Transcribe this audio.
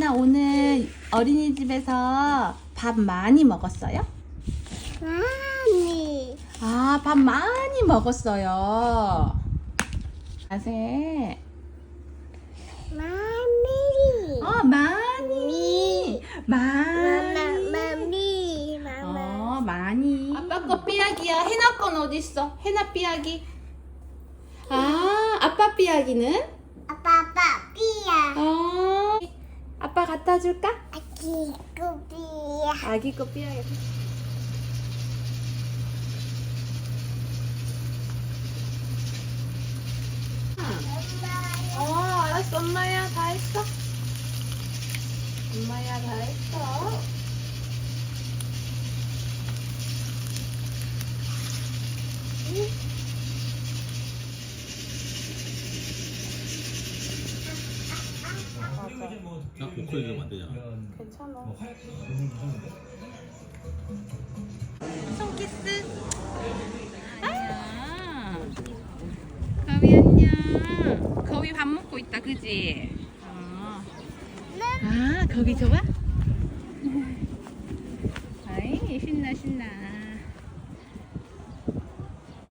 희나 오늘 어린이집에서 밥 많이 먹었어요? 많이. 아, 밥 많이 먹었어요. 자세. 많이. 많이. 많이. 많이. 아빠 거 삐약이야. 해나 건 어디 있어? 해나 삐약이. 아, 아빠 삐약이는? 아빠 삐야. 아빠 갖다 줄까? 아기 꾸비야. 아기 거 삐약이. 알았어. 엄마야, 다 했어. 엄마야, 다 했어. 목소리 좀 안 되잖아. 괜찮아. 손키스. 안녕. 거위 안녕. 거위 밥 먹고 있다, 그지? 아, 거위 좋아? 아이, 신나.